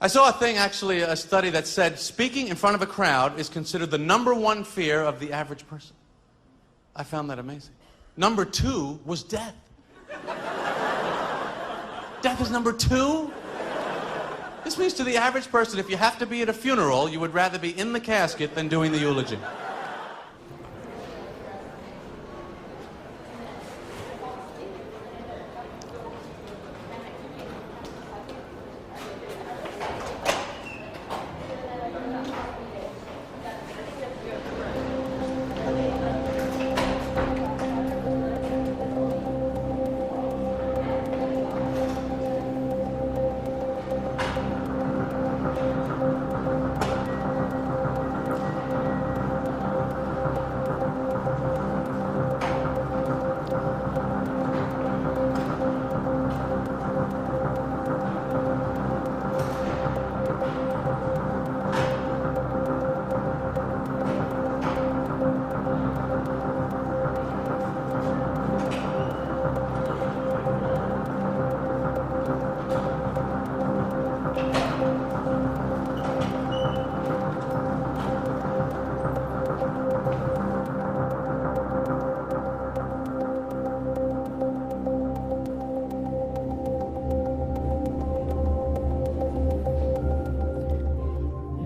I saw a thing, actually, a study that said speaking in front of a crowd is considered the #1 fear of the average person. I found that amazing. #2 was death. Death is #2? This means to the average person, if you have to be at a funeral, you would rather be in the casket than doing the eulogy.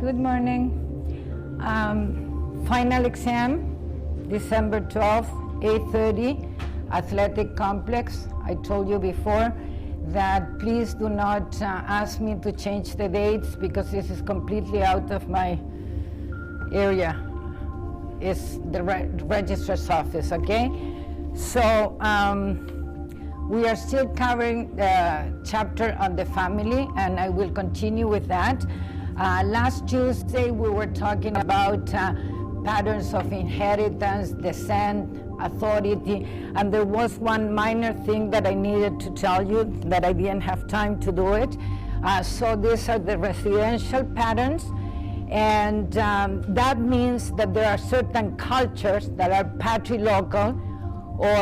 Good morning. Final exam, December 12th, 8:30, Athletic Complex. I told you before that please do not ask me to change the dates because this is completely out of my area. It's the registrar's office, okay? So we are still covering the chapter on the family, and I will continue with that. Last Tuesday, we were talking about patterns of inheritance, descent, authority, and there was one minor thing that I needed to tell you that I didn't have time to do it. So these are the residential patterns, and that means that there are certain cultures that are patrilocal or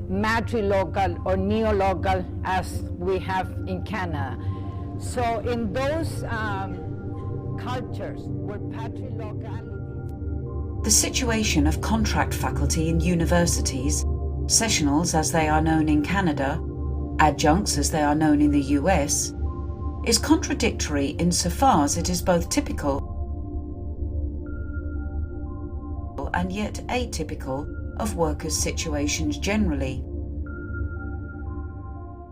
matrilocal or neolocal, as we have in Canada. So in those cultures where patrilocality... The situation of contract faculty in universities, sessionals as they are known in Canada, adjuncts as they are known in the US, is contradictory insofar as it is both typical and yet atypical of workers' situations generally.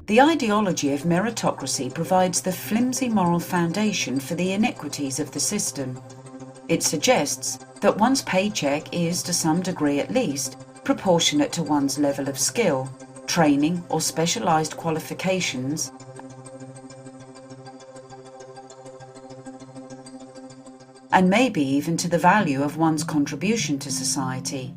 The ideology of meritocracy provides the flimsy moral foundation for the inequities of the system. It suggests that one's paycheck is, to some degree at least, proportionate to one's level of skill, training or specialised qualifications, and maybe even to the value of one's contribution to society.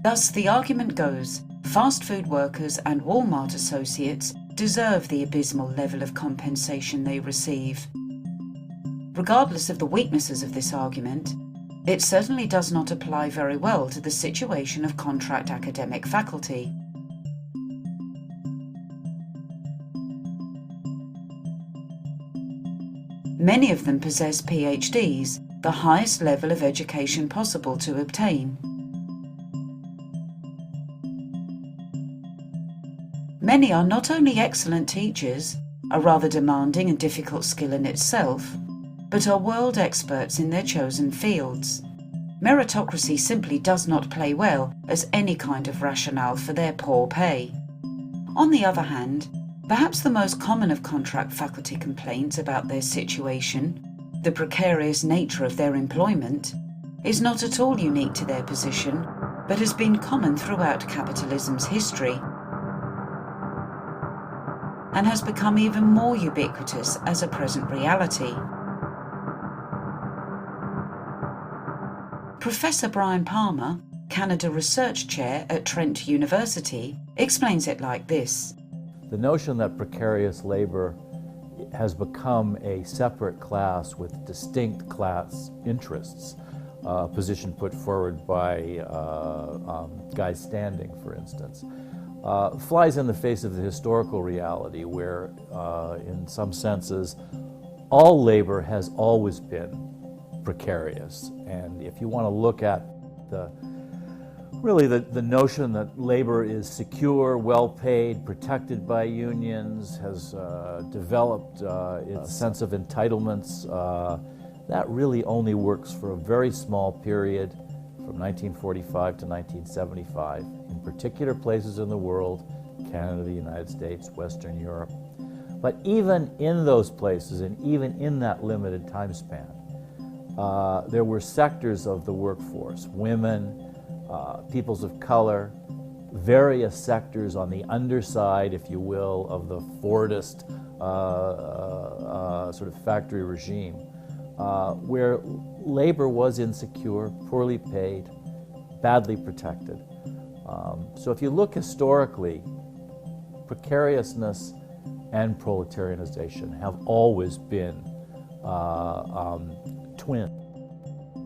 Thus, the argument goes, fast food workers and Walmart associates deserve the abysmal level of compensation they receive. Regardless of the weaknesses of this argument, it certainly does not apply very well to the situation of contract academic faculty. Many of them possess PhDs, the highest level of education possible to obtain. Many are not only excellent teachers, a rather demanding and difficult skill in itself, but are world experts in their chosen fields. Meritocracy simply does not play well as any kind of rationale for their poor pay. On the other hand, perhaps the most common of contract faculty complaints about their situation, the precarious nature of their employment, is not at all unique to their position, but has been common throughout capitalism's history, and has become even more ubiquitous as a present reality. Professor Brian Palmer, Canada Research Chair at Trent University, explains it like this. The notion that precarious labor has become a separate class with distinct class interests position put forward by Guy Standing, for instance, flies in the face of the historical reality where, in some senses, all labor has always been precarious. And if you want to look at the notion that labor is secure, well-paid, protected by unions, has developed its sense of entitlements, that really only works for a very small period from 1945 to 1975 in particular places in the world, Canada, the United States, Western Europe. But even in those places and even in that limited time span, there were sectors of the workforce, women, peoples of color, various sectors on the underside, if you will, of the Fordist sort of factory regime, where labor was insecure, poorly paid, badly protected. So if you look historically, precariousness and proletarianization have always been twin.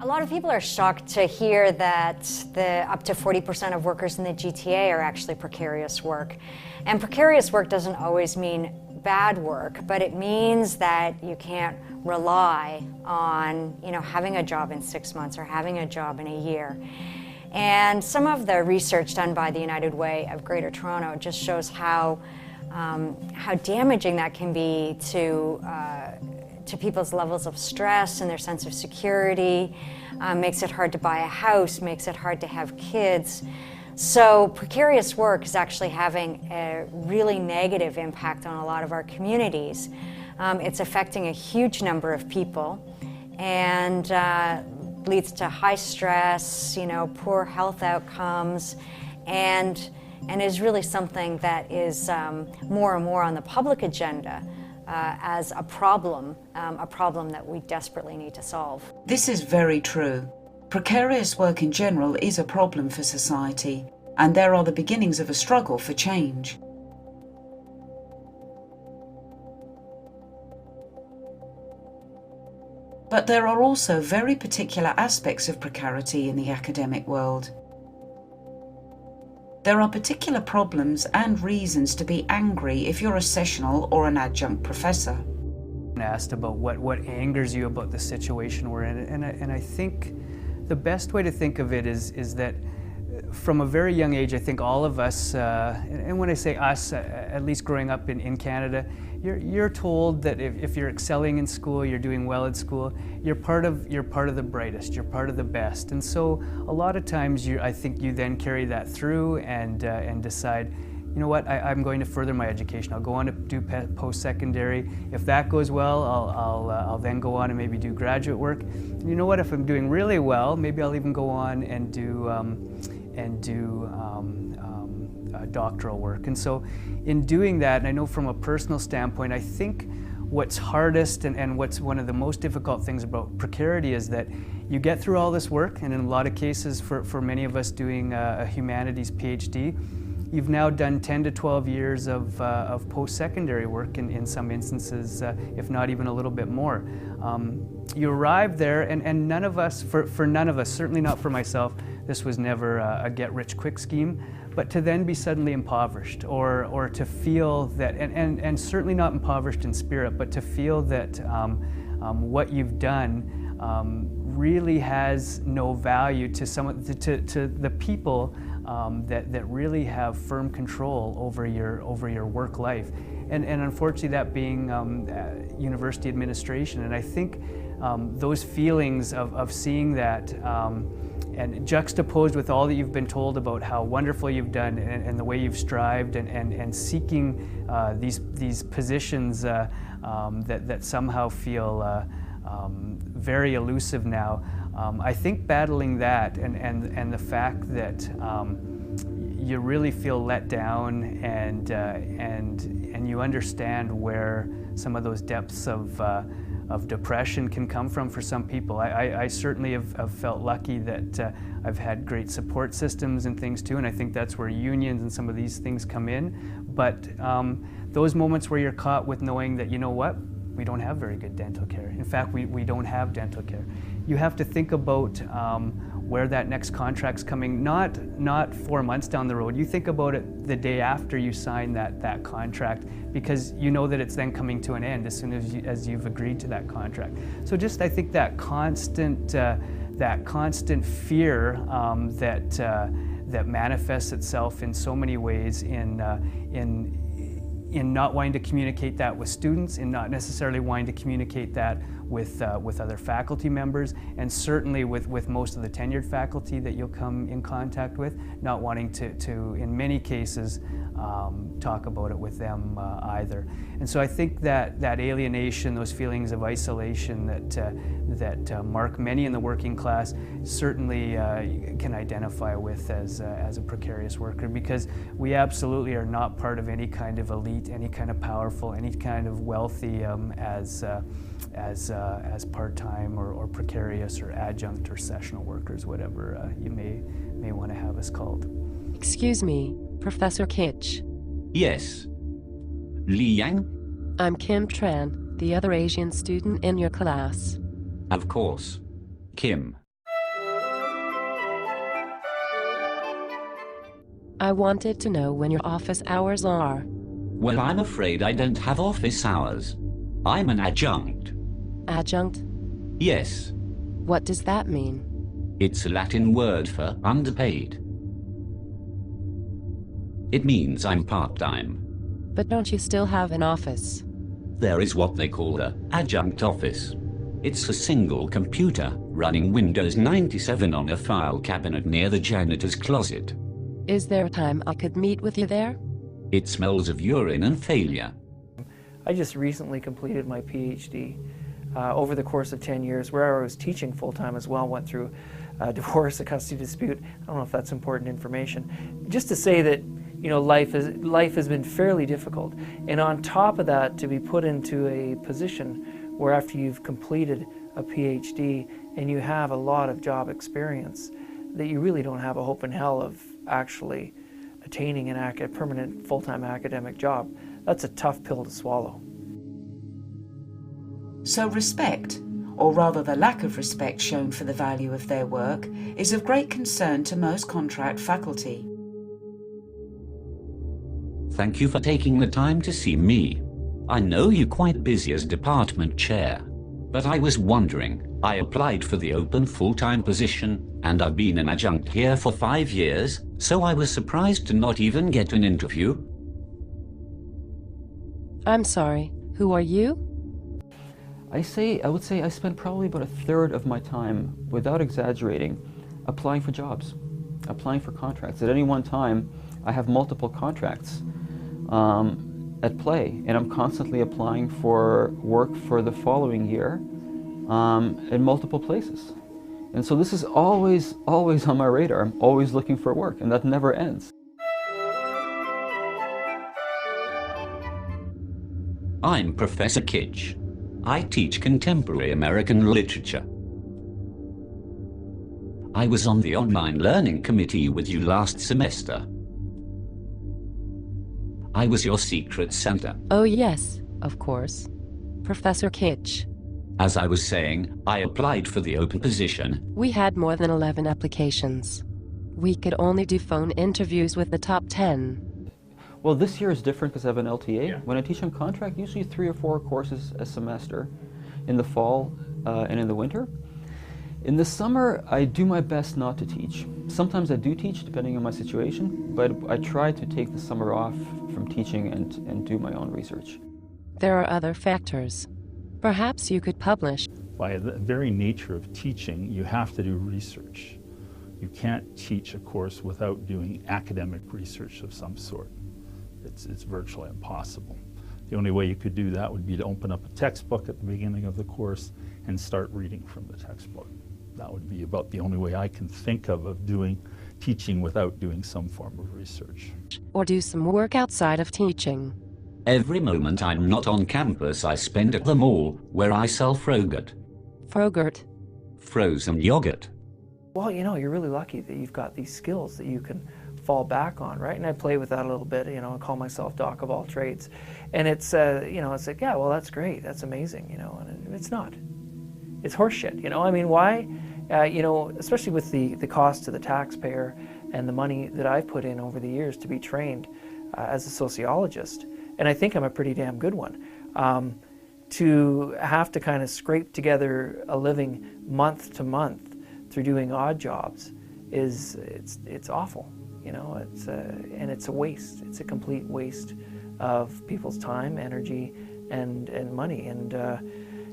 A lot of people are shocked to hear that up to 40% of workers in the GTA are actually precarious work. And precarious work doesn't always mean bad work, but it means that you can't rely on, having a job in 6 months or having a job in a year. And some of the research done by the United Way of Greater Toronto just shows how damaging that can be to people's levels of stress and their sense of security, makes it hard to buy a house, makes it hard to have kids. So precarious work is actually having a really negative impact on a lot of our communities. It's affecting a huge number of people and leads to high stress, poor health outcomes, and is really something that is more and more on the public agenda as a problem that we desperately need to solve. This is very true. Precarious work in general is a problem for society, and there are the beginnings of a struggle for change. But there are also very particular aspects of precarity in the academic world. There are particular problems and reasons to be angry if you're a sessional or an adjunct professor. Asked about what angers you about the situation we're in, and I think the best way to think of it is that from a very young age, I think all of us, and when I say us, at least growing up in Canada, you're told that if you're excelling in school, you're doing well at school, you're part of the brightest, you're part of the best. And so a lot of times I think you then carry that through and decide, you know what, I'm going to further my education. I'll go on to do post-secondary. If that goes well, I'll then go on and maybe do graduate work. And you know what, if I'm doing really well, maybe I'll even go on and do doctoral work. And so in doing that, and I know from a personal standpoint, I think what's hardest and what's one of the most difficult things about precarity is that you get through all this work, and in a lot of cases for many of us doing a humanities PhD, you've now done 10 to 12 years of post-secondary work in some instances, if not even a little bit more. You arrive there, and none of us, for none of us, certainly not for myself, this was never a get-rich-quick scheme, but to then be suddenly impoverished, or to feel that, and certainly not impoverished in spirit, but to feel that what you've done really has no value to the people that really have firm control over your work life, and unfortunately that being university administration. And I think those feelings of seeing that and juxtaposed with all that you've been told about how wonderful you've done and the way you've strived and seeking these positions that somehow feel very elusive now. I think battling that and the fact that you really feel let down and you understand where some of those depths of depression can come from for some people. I certainly have felt lucky that I've had great support systems and things too, and I think that's where unions and some of these things come in. But those moments where you're caught with knowing that, you know what, we don't have very good dental care. In fact, we don't have dental care. you have to think about where that next contract's coming, not 4 months down the road. You think about it the day after you sign that contract, because you know that it's then coming to an end as soon as you've agreed to that contract. So just, I think that constant fear that manifests itself in so many ways in not wanting to communicate that with students, in not necessarily wanting to communicate that with other faculty members, and certainly with most of the tenured faculty that you'll come in contact with, not wanting to in many cases, talk about it with them either. And so I think that alienation, those feelings of isolation that mark many in the working class, certainly can identify with as a precarious worker, because we absolutely are not part of any kind of elite, any kind of powerful, any kind of wealthy as part-time or precarious or adjunct or sessional workers, whatever you may want to have us called. Excuse me, Professor Kitch. Yes. Li Yang? I'm Kim Tran, the other Asian student in your class. Of course. Kim. I wanted to know when your office hours are. Well, I'm afraid I don't have office hours. I'm an adjunct. Adjunct? Yes. What does that mean? It's a Latin word for underpaid. It means I'm part-time. But don't you still have an office? There is what they call the adjunct office. It's a single computer running Windows 97 on a file cabinet near the janitor's closet. Is there a time I could meet with you there? It smells of urine and failure. I just recently completed my PhD over the course of 10 years, where I was teaching full-time as well, went through a divorce, a custody dispute. I don't know if that's important information. Just to say that, you know, life has been fairly difficult. And on top of that, to be put into a position where after you've completed a PhD and you have a lot of job experience, that you really don't have a hope in hell of actually attaining a permanent full-time academic job. That's a tough pill to swallow. So respect, or rather the lack of respect shown for the value of their work, is of great concern to most contract faculty. Thank you for taking the time to see me. I know you're quite busy as department chair, but I was wondering, I applied for the open full-time position, and I've been an adjunct here for 5 years, so I was surprised to not even get an interview. I'm sorry, who are you? I would say I spend probably about a third of my time, without exaggerating, applying for jobs, applying for contracts. At any one time, I have multiple contracts at play, and I'm constantly applying for work for the following year in multiple places. And so this is always on my radar. I'm always looking for work, and that never ends. I'm Professor Kitch. I teach contemporary American literature. I was on the online learning committee with you last semester. I was your secret Santa. Oh yes, of course. Professor Kitch. As I was saying, I applied for the open position. We had more than 11 applications. We could only do phone interviews with the top 10. Well, this year is different because I have an LTA. Yeah. When I teach on contract, usually 3 or 4 courses a semester in the fall and in the winter. In the summer, I do my best not to teach. Sometimes I do teach, depending on my situation, but I try to take the summer off from teaching and do my own research. There are other factors. Perhaps you could publish. By the very nature of teaching, you have to do research. You can't teach a course without doing academic research of some sort. It's virtually impossible. The only way you could do that would be to open up a textbook at the beginning of the course and start reading from the textbook. That would be about the only way I can think of doing teaching without doing some form of research. Or do some work outside of teaching. Every moment I'm not on campus, I spend at the mall, where I sell Frogurt. Frogurt. Frozen yogurt. Well, you know, you're really lucky that you've got these skills that you can fall back on, right? And I play with that a little bit, you know, and call myself doc of all trades. And it's, you know, it's like, yeah, well, that's great, that's amazing, you know, and it's not. it's horseshit, you know? I mean, why, you know, especially with the cost to the taxpayer and the money that I've put in over the years to be trained as a sociologist, and I think I'm a pretty damn good one, to have to kind of scrape together a living month to month through doing odd jobs it's awful, you know, and it's a waste. It's a complete waste of people's time, energy, and money. And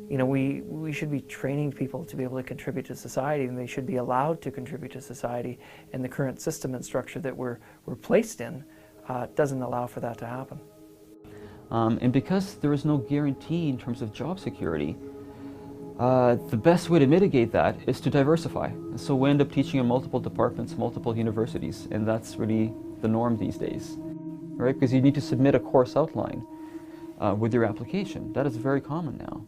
you know, we should be training people to be able to contribute to society, and they should be allowed to contribute to society. And the current system and structure that we're placed in doesn't allow for that to happen. And because there is no guarantee in terms of job security, the best way to mitigate that is to diversify. And so we end up teaching in multiple departments, multiple universities, and that's really the norm these days, right? Because you need to submit a course outline with your application. That is very common now.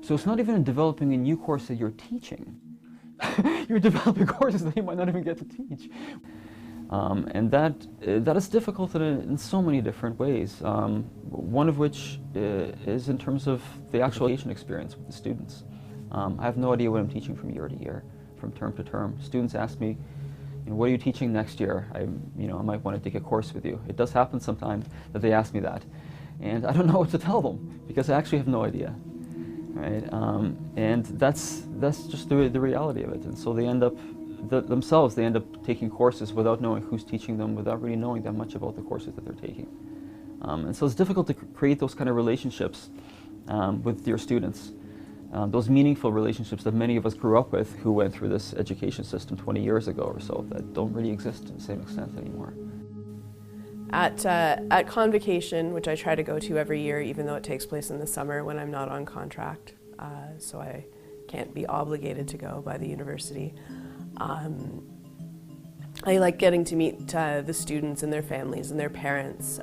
So it's not even in developing a new course that you're teaching. You're developing courses that you might not even get to teach. And that is difficult in so many different ways. One of which is in terms of the actual education experience with the students. I have no idea what I'm teaching from year to year, from term to term. Students ask me, you know, what are you teaching next year? I might want to take a course with you. It does happen sometimes that they ask me that. And I don't know what to tell them because I actually have no idea. Right? And that's just the reality of it. And so they end up themselves, they end up taking courses without knowing who's teaching them, without really knowing that much about the courses that they're taking. And so it's difficult to create those kind of relationships with your students, those meaningful relationships that many of us grew up with who went through this education system 20 years ago or so that don't really exist to the same extent anymore. At Convocation, which I try to go to every year, even though it takes place in the summer when I'm not on contract, so I can't be obligated to go by the university. I like getting to meet the students and their families and their parents,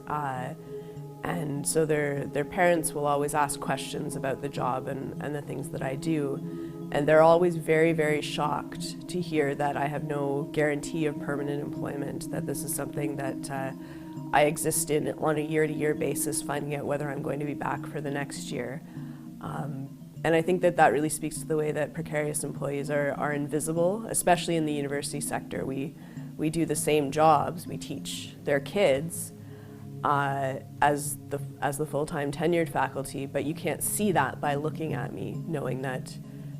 and so their parents will always ask questions about the job and the things that I do, and they're always very, very shocked to hear that I have no guarantee of permanent employment, that this is something that I exist in on a year-to-year basis, finding out whether I'm going to be back for the next year. And I think that really speaks to the way that precarious employees are invisible, especially in the university sector. We do the same jobs, we teach their kids as the full-time tenured faculty, but you can't see that by looking at me, knowing that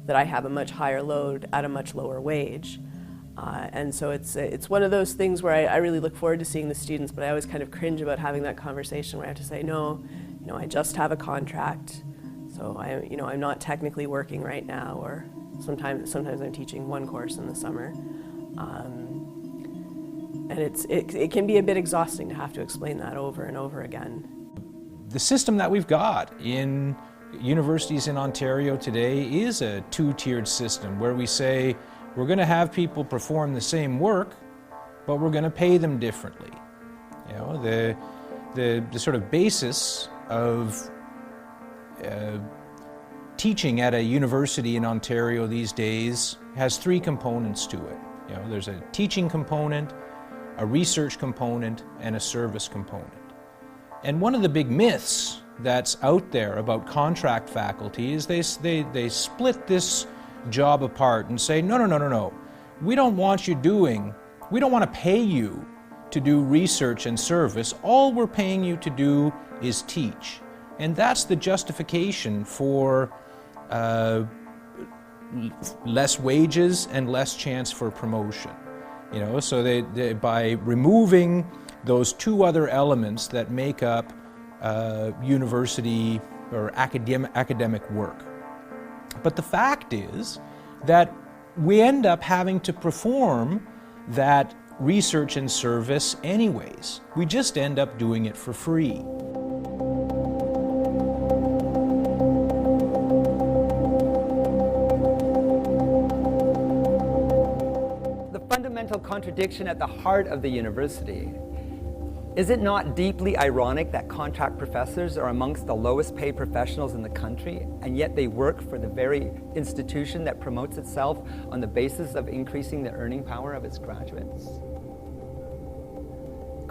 I have a much higher load at a much lower wage. And so it's one of those things where I really look forward to seeing the students, but I always kind of cringe about having that conversation where I have to say, no, I just have a contract. So I'm not technically working right now, or sometimes I'm teaching one course in the summer, and it can be a bit exhausting to have to explain that over and over again. The system that we've got in universities in Ontario today is a two-tiered system where we say we're going to have people perform the same work, but we're going to pay them differently. The sort of basis of teaching at a university in Ontario these days has three components to it. There's a teaching component, a research component, and a service component. And one of the big myths that's out there about contract faculty is they split this job apart and say, no, we don't want to pay you to do research and service. All we're paying you to do is teach. And that's the justification for less wages and less chance for promotion. So they by removing those two other elements that make up university or academic work. But the fact is that we end up having to perform that research and service anyways. We just end up doing it for free. Fundamental contradiction at the heart of the university. Is it not deeply ironic that contract professors are amongst the lowest paid professionals in the country, and yet they work for the very institution that promotes itself on the basis of increasing the earning power of its graduates?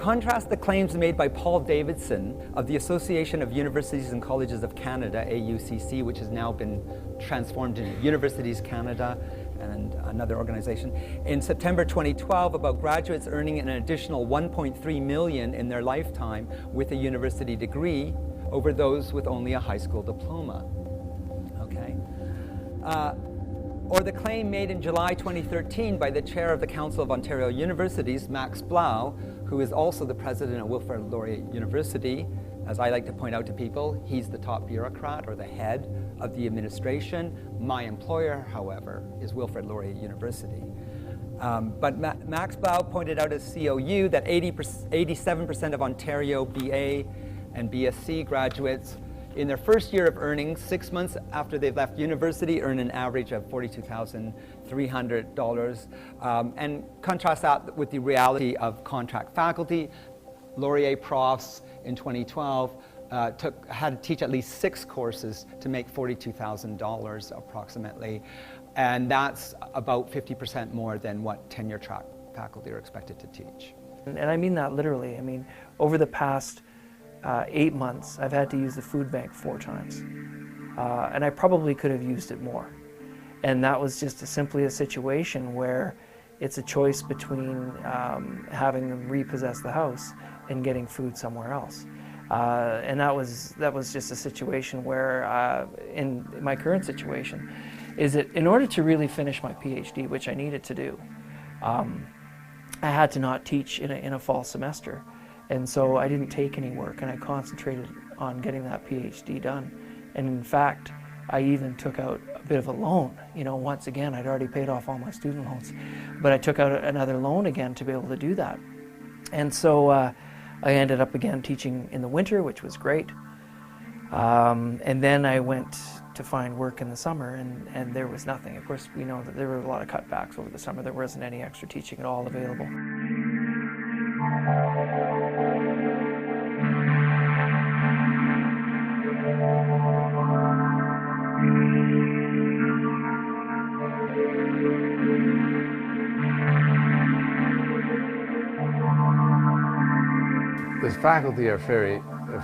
Contrast the claims made by Paul Davidson of the Association of Universities and Colleges of Canada, AUCC, which has now been transformed into Universities Canada and another organization, in September 2012 about graduates earning an additional $1.3 million in their lifetime with a university degree over those with only a high school diploma. Okay. Or the claim made in July 2013 by the chair of the Council of Ontario Universities, Max Blau, who is also the president of Wilfrid Laurier University. As I like to point out to people, he's the top bureaucrat or the head of the administration. My employer, however, is Wilfrid Laurier University. But Max Blau pointed out as COU that 87% of Ontario BA and BSc graduates in their first year of earnings, 6 months after they've left university, earn an average of $42,300. And contrast that with the reality of contract faculty. Laurier profs in 2012 had to teach at least 6 courses to make $42,000 approximately. And that's about 50% more than what tenure track faculty are expected to teach. And I mean that literally. I mean, over the past 8 months, I've had to use the food bank 4 times. And I probably could have used it more. And that was just simply a situation where it's a choice between having them repossess the house and getting food somewhere else. And that was just a situation where, in my current situation, is that in order to really finish my PhD, which I needed to do, I had to not teach in a fall semester. And so I didn't take any work, and I concentrated on getting that PhD done. And in fact, I even took out a bit of a loan. You know, once again, I'd already paid off all my student loans, but I took out another loan again to be able to do that. And so I ended up again teaching in the winter, which was great. And then I went to find work in the summer, and there was nothing. Of course, we know that there were a lot of cutbacks over the summer. There wasn't any extra teaching at all available. The faculty are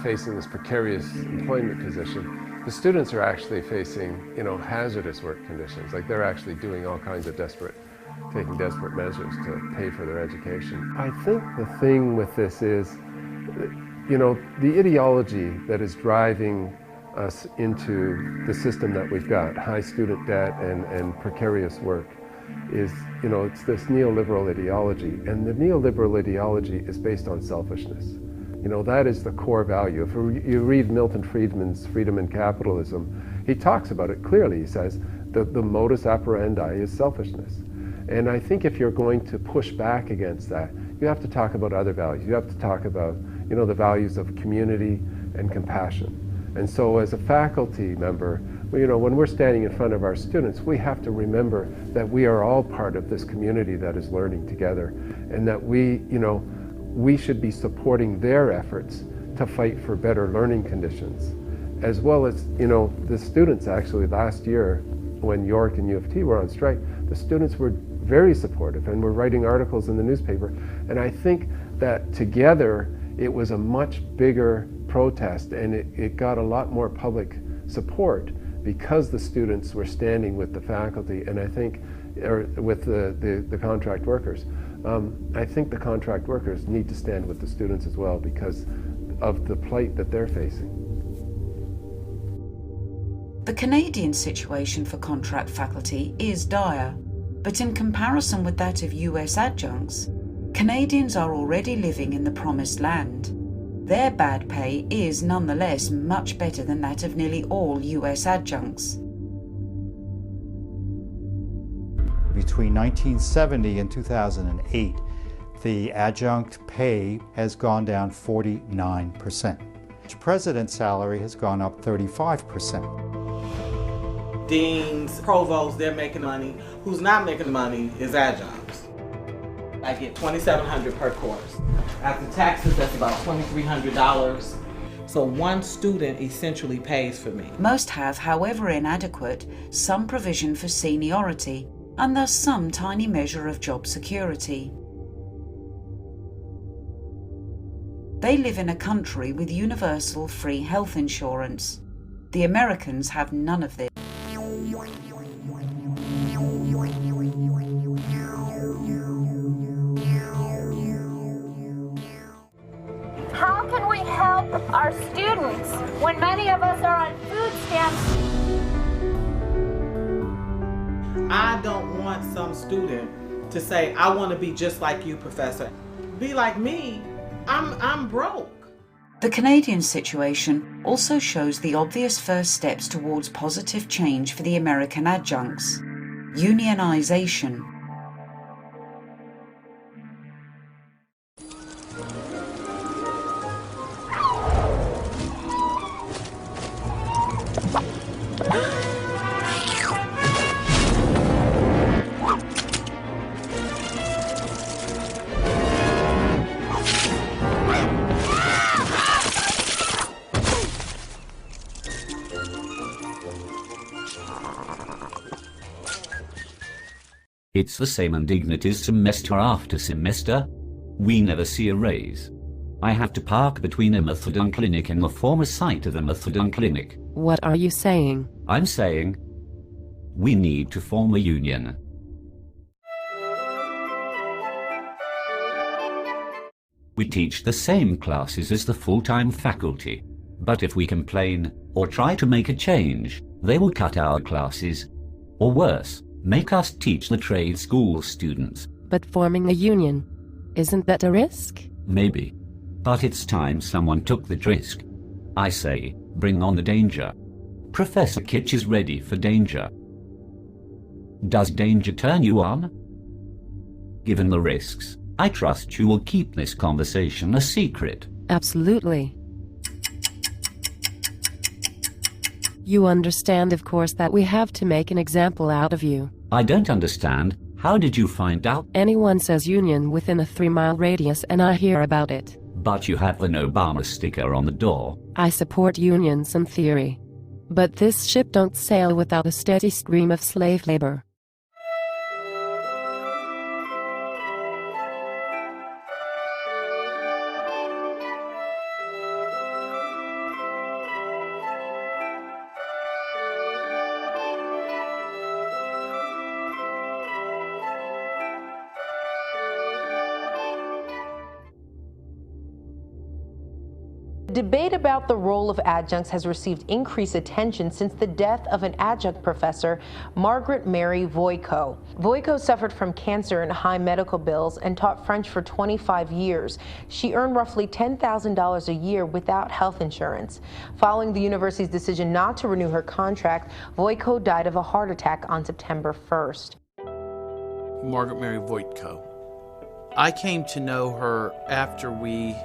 facing this precarious employment position. The students are actually facing, hazardous work conditions. Like they're actually doing all kinds of taking desperate measures to pay for their education. I think the thing with this is, the ideology that is driving us into the system that we've got, high student debt and precarious work, is, it's this neoliberal ideology. And the neoliberal ideology is based on selfishness. That is the core value. If you read Milton Friedman's Freedom and Capitalism, he talks about it clearly. He says the modus operandi is selfishness. And I think if you're going to push back against that, you have to talk about other values. You have to talk about, the values of community and compassion. And so as a faculty member, when we're standing in front of our students, we have to remember that we are all part of this community that is learning together, and that we should be supporting their efforts to fight for better learning conditions. As well as, the students actually last year, when York and U of T were on strike, the students were very supportive and were writing articles in the newspaper. And I think that together it was a much bigger protest, and it got a lot more public support because the students were standing with the faculty, and I think, or with the contract workers. I think the contract workers need to stand with the students as well because of the plight that they're facing. The Canadian situation for contract faculty is dire, but in comparison with that of US adjuncts, Canadians are already living in the promised land. Their bad pay is nonetheless much better than that of nearly all US adjuncts. Between 1970 and 2008, the adjunct pay has gone down 49%. The president's salary has gone up 35%. Deans, provosts, they're making money. Who's not making money is adjuncts. I get $2,700 per course. After taxes, that's about $2,300. So one student essentially pays for me. Most have, however inadequate, some provision for seniority and thus some tiny measure of job security. They live in a country with universal free health insurance. The Americans have none of this. How can we help our students when many of us are on food stamps? I don't want some student to say, I want to be just like you, professor. Be like me, I'm broke. The Canadian situation also shows the obvious first steps towards positive change for the American adjuncts: unionization. It's the same indignities semester after semester. We never see a raise. I have to park between a methadone clinic and the former site of the methadone clinic. What are you saying? I'm saying we need to form a union. We teach the same classes as the full-time faculty, but if we complain or try to make a change, they will cut our classes, or worse, make us teach the trade school students. But forming a union, isn't that a risk? Maybe. But it's time someone took the risk. I say, bring on the danger. Professor Kitch is ready for danger. Does danger turn you on? Given the risks, I trust you will keep this conversation a secret. Absolutely. You understand, of course, that we have to make an example out of you. I don't understand. How did you find out? Anyone says union within a 3-mile radius and I hear about it. But you have an Obama sticker on the door. I support unions in theory. But this ship don't sail without a steady stream of slave labor. The debate about the role of adjuncts has received increased attention since the death of an adjunct professor, Margaret Mary Voyko. Voyko suffered from cancer and high medical bills and taught French for 25 years. She earned roughly $10,000 a year without health insurance. Following the university's decision not to renew her contract, Voyko died of a heart attack on September 1st. Margaret Mary Voyko. I came to know her after we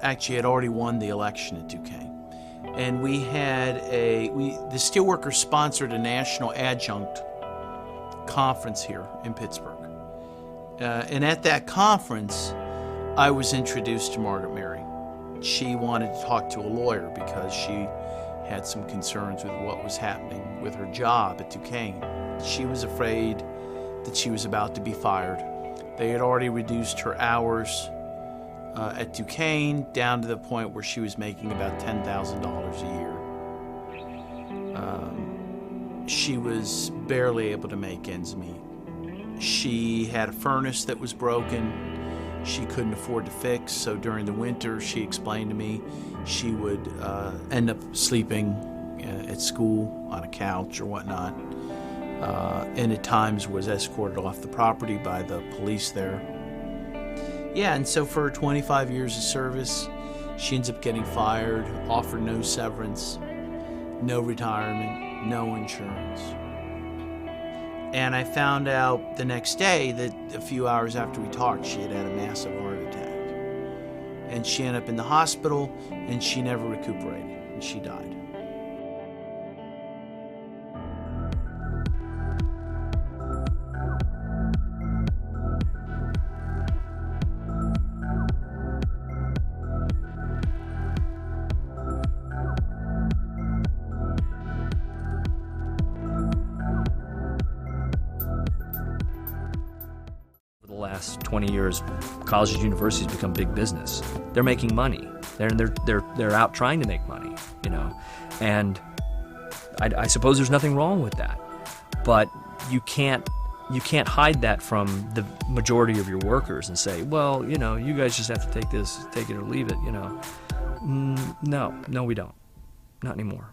actually had already won the election at Duquesne. And we had the Steelworkers sponsored a national adjunct conference here in Pittsburgh. And at that conference, I was introduced to Margaret Mary. She wanted to talk to a lawyer because she had some concerns with what was happening with her job at Duquesne. She was afraid that she was about to be fired. They had already reduced her hours at Duquesne down to the point where she was making about $10,000 a year. She was barely able to make ends meet. She had a furnace that was broken. She couldn't afford to fix, so during the winter, she explained to me, she would end up sleeping at school on a couch or whatnot, and at times was escorted off the property by the police there. Yeah, and so for 25 years of service, she ends up getting fired, offered no severance, no retirement, no insurance. And I found out the next day that a few hours after we talked, she had had a massive heart attack. And she ended up in the hospital, and she never recuperated, and she died. The last 20 years, colleges and universities become big business. They're making money. They're out trying to make money, you know, and I suppose there's nothing wrong with that, but you can't hide that from the majority of your workers and say, well, you know, you guys just have to take it or leave it, you know. No, we don't. Not anymore.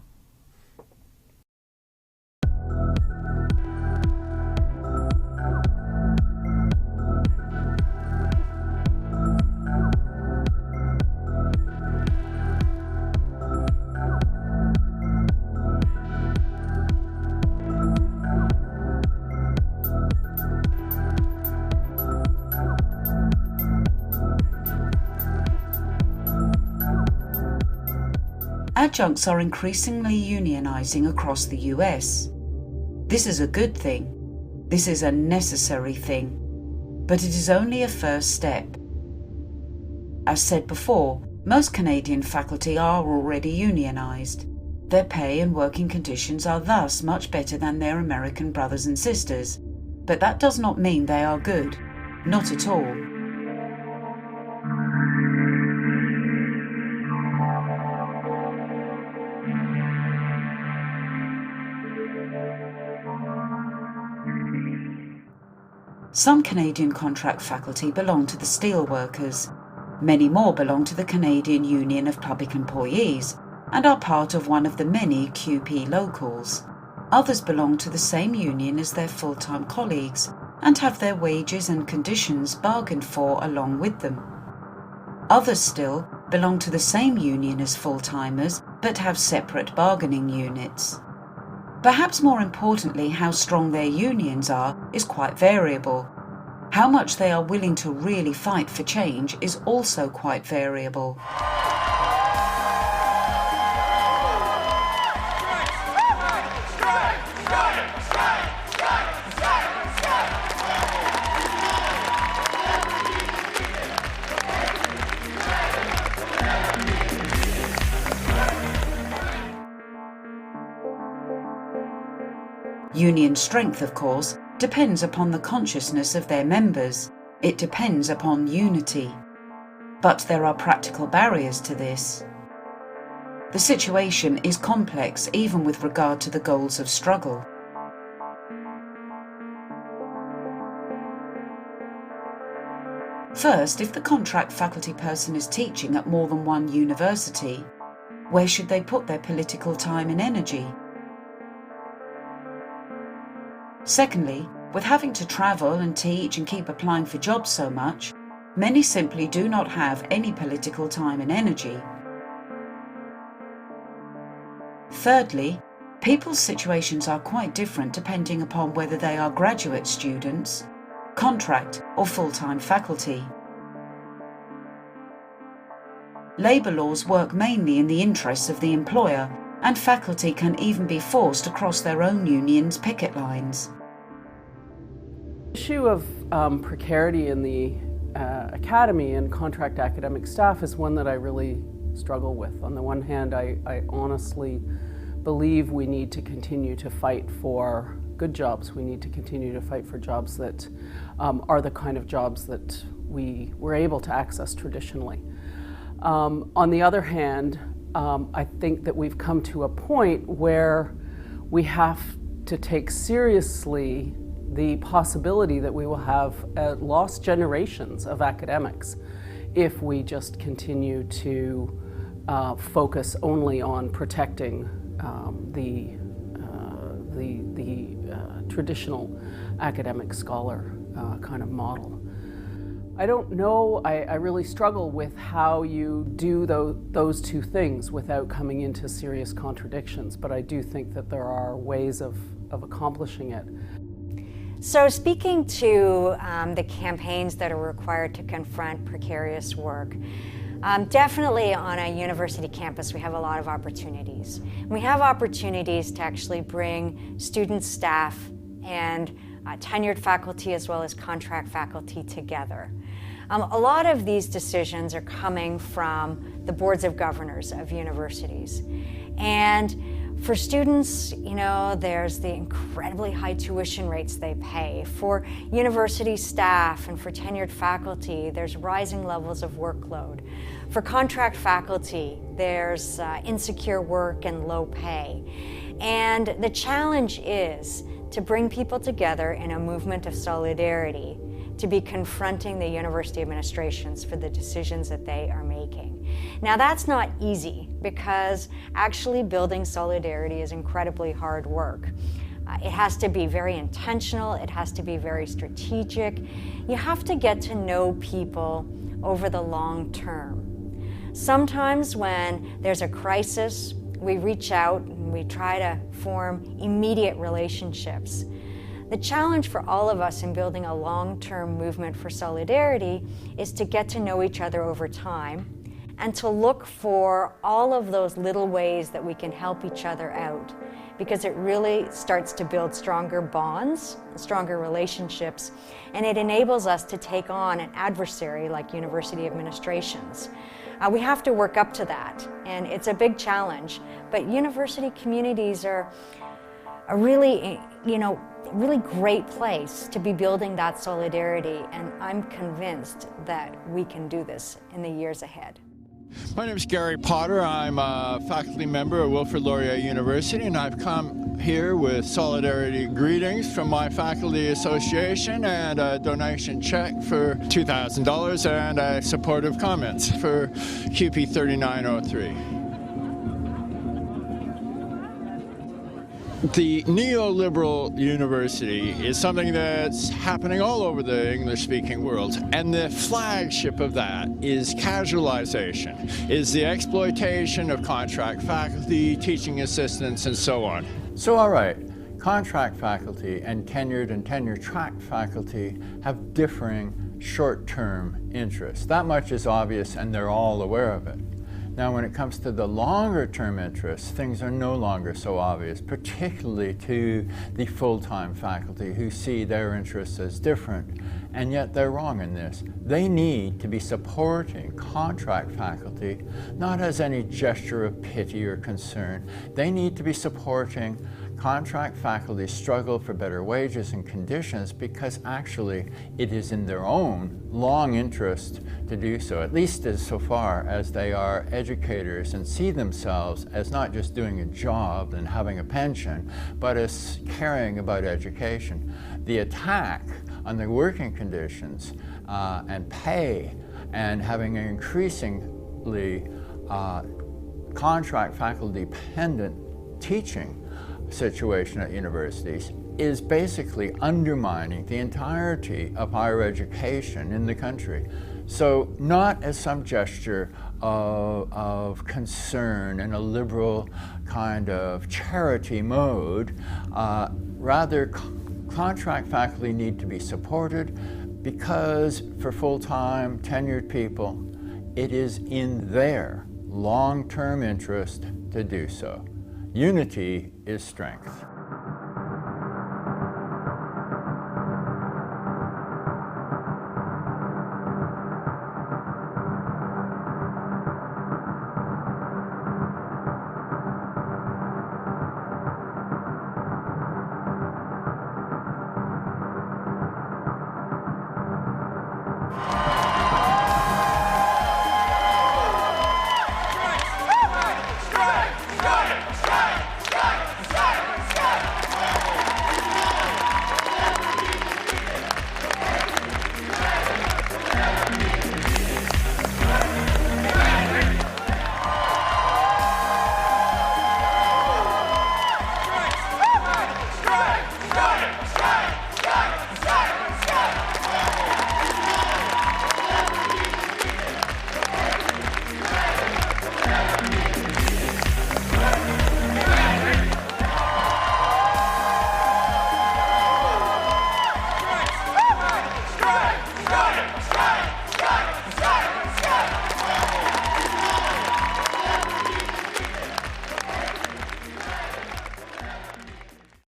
Adjuncts are increasingly unionizing across the US. This is a good thing. This is a necessary thing. But it is only a first step. As said before, most Canadian faculty are already unionized. Their pay and working conditions are thus much better than their American brothers and sisters. But that does not mean they are good. Not at all. Some Canadian contract faculty belong to the steelworkers. Many more belong to the Canadian Union of Public Employees and are part of one of the many QP locals. Others belong to the same union as their full-time colleagues and have their wages and conditions bargained for along with them. Others still belong to the same union as full-timers but have separate bargaining units. Perhaps more importantly, how strong their unions are is quite variable. How much they are willing to really fight for change is also quite variable. Union strength, of course, depends upon the consciousness of their members. It depends upon unity. But there are practical barriers to this. The situation is complex even with regard to the goals of struggle. First, if the contract faculty person is teaching at more than one university, where should they put their political time and energy? Secondly, with having to travel and teach and keep applying for jobs so much, many simply do not have any political time and energy. Thirdly, people's situations are quite different depending upon whether they are graduate students, contract or full-time faculty. Labour laws work mainly in the interests of the employer, and faculty can even be forced to cross their own union's picket lines. The issue of precarity in the academy and contract academic staff is one that I really struggle with. On the one hand, I honestly believe we need to continue to fight for good jobs. We need to continue to fight for jobs that are the kind of jobs that we were able to access traditionally. On the other hand, I think that we've come to a point where we have to take seriously the possibility that we will have lost generations of academics if we just continue to focus only on protecting the traditional academic scholar kind of model. I don't know, I really struggle with how you do those two things without coming into serious contradictions, but I do think that there are ways of accomplishing it. So speaking to the campaigns that are required to confront precarious work, definitely on a university campus we have a lot of opportunities. We have opportunities to actually bring student staff and tenured faculty as well as contract faculty together. A lot of these decisions are coming from the boards of governors of universities. And For students, there's the incredibly high tuition rates they pay. For university staff and for tenured faculty, there's rising levels of workload. For contract faculty, there's insecure work and low pay. And the challenge is to bring people together in a movement of solidarity, to be confronting the university administrations for the decisions that they are making. Now that's not easy, because actually building solidarity is incredibly hard work. It has to be very intentional, it has to be very strategic. You have to get to know people over the long term. Sometimes when there's a crisis, we reach out and we try to form immediate relationships. The challenge for all of us in building a long-term movement for solidarity is to get to know each other over time and to look for all of those little ways that we can help each other out, because it really starts to build stronger bonds, stronger relationships, and it enables us to take on an adversary like university administrations. We have to work up to that, and it's a big challenge, but university communities are a really, really great place to be building that solidarity, and I'm convinced that we can do this in the years ahead. My name is Gary Potter. I'm a faculty member at Wilfrid Laurier University, and I've come here with solidarity greetings from my faculty association and a donation check for $2,000 and supportive comments for QP 3903. The neoliberal university is something that's happening all over the English-speaking world, and the flagship of that is casualization, is the exploitation of contract faculty, teaching assistants, and so on. So all right, contract faculty and tenure-track faculty have differing short-term interests. That much is obvious, and they're all aware of it. Now, when it comes to the longer-term interests, things are no longer so obvious, particularly to the full-time faculty who see their interests as different. And yet they're wrong in this. They need to be supporting contract faculty, not as any gesture of pity or concern. They need to be supporting contract faculty's struggle for better wages and conditions, because actually it is in their own long interest to do so, at least as so far as they are educators and see themselves as not just doing a job and having a pension, but as caring about education. The attack on the working conditions and pay, and having an increasingly contract faculty dependent teaching situation at universities is basically undermining the entirety of higher education in the country. So not as some gesture of concern in a liberal kind of charity mode, rather contract faculty need to be supported, because for full-time tenured people, it is in their long-term interest to do so. Unity is strength.